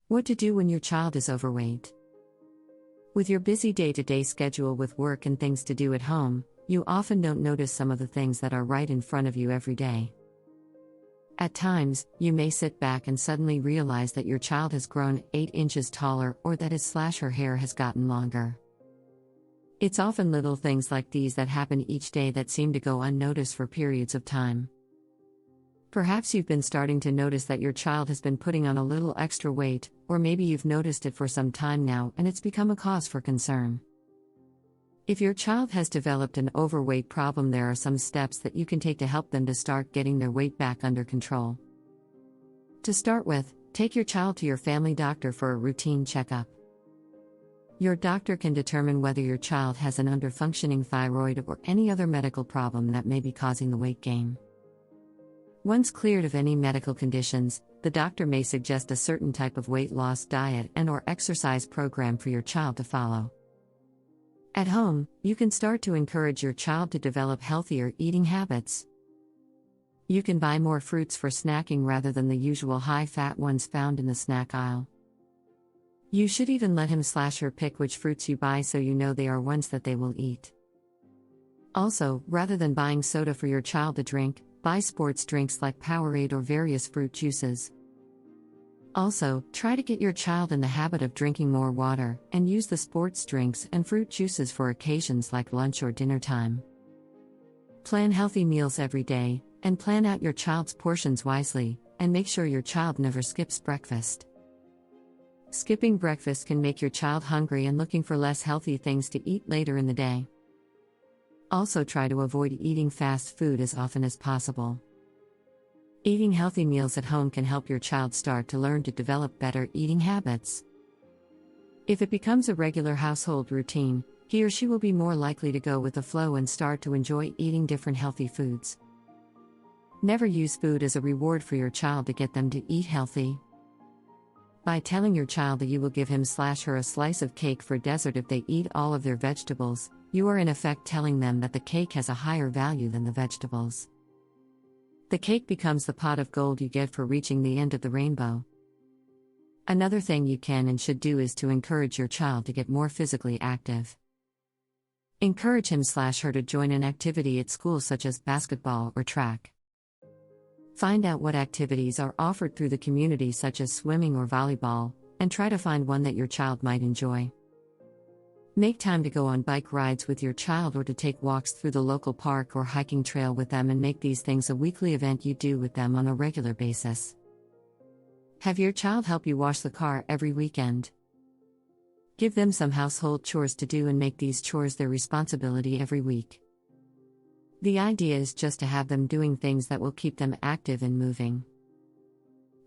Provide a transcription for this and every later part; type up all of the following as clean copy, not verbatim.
What to do when your child is overweight. With your busy day-to-day schedule with work and things to do at home, you often don't notice some of the things that are right in front of you every day. At times, you may sit back and suddenly realize that your child has grown 8 inches taller or that his/her hair has gotten longer. It's often little things like these that happen each day that seem to go unnoticed for periods of time. Perhaps you've been starting to notice that your child has been putting on a little extra weight, or maybe you've noticed it for some time now and it's become a cause for concern. If your child has developed an overweight problem, there are some steps that you can take to help them to start getting their weight back under control. To start with, take your child to your family doctor for a routine checkup. Your doctor can determine whether your child has an underfunctioning thyroid or any other medical problem that may be causing the weight gain. Once cleared of any medical conditions, the doctor may suggest a certain type of weight loss diet and/or exercise program for your child to follow. At home, you can start to encourage your child to develop healthier eating habits. You can buy more fruits for snacking rather than the usual high-fat ones found in the snack aisle. You should even let him/her pick which fruits you buy so you know they are ones that they will eat. Also, rather than buying soda for your child to drink, buy sports drinks like Powerade or various fruit juices. Also, try to get your child in the habit of drinking more water, and use the sports drinks and fruit juices for occasions like lunch or dinner time. Plan healthy meals every day, and plan out your child's portions wisely, and make sure your child never skips breakfast. Skipping breakfast can make your child hungry and looking for less healthy things to eat later in the day. Also, try to avoid eating fast food as often as possible. Eating healthy meals at home can help your child start to learn to develop better eating habits. If it becomes a regular household routine, he or she will be more likely to go with the flow and start to enjoy eating different healthy foods. Never use food as a reward for your child to get them to eat healthy. By telling your child that you will give him/her a slice of cake for dessert if they eat all of their vegetables, you are in effect telling them that the cake has a higher value than the vegetables. The cake becomes the pot of gold you get for reaching the end of the rainbow. Another thing you can and should do is to encourage your child to get more physically active. Encourage him/her to join an activity at school such as basketball or track. Find out what activities are offered through the community such as swimming or volleyball, and try to find one that your child might enjoy. Make time to go on bike rides with your child or to take walks through the local park or hiking trail with them, and make these things a weekly event you do with them on a regular basis. Have your child help you wash the car every weekend. Give them some household chores to do and make these chores their responsibility every week. The idea is just to have them doing things that will keep them active and moving.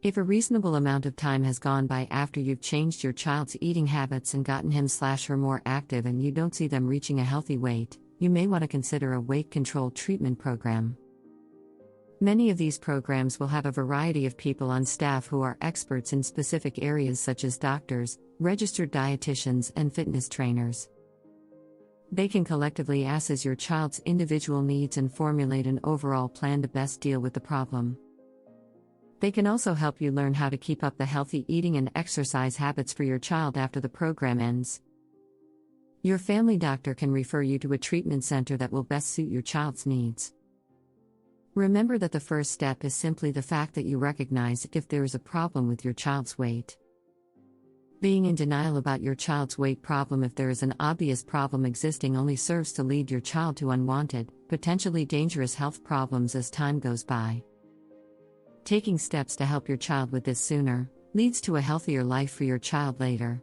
If a reasonable amount of time has gone by after you've changed your child's eating habits and gotten him/her more active and you don't see them reaching a healthy weight, you may want to consider a weight control treatment program. Many of these programs will have a variety of people on staff who are experts in specific areas such as doctors, registered dietitians, and fitness trainers. They can collectively assess your child's individual needs and formulate an overall plan to best deal with the problem. They can also help you learn how to keep up the healthy eating and exercise habits for your child after the program ends. Your family doctor can refer you to a treatment center that will best suit your child's needs. Remember that the first step is simply the fact that you recognize if there is a problem with your child's weight. Being in denial about your child's weight problem if there is an obvious problem existing only serves to lead your child to unwanted, potentially dangerous health problems as time goes by. Taking steps to help your child with this sooner leads to a healthier life for your child later.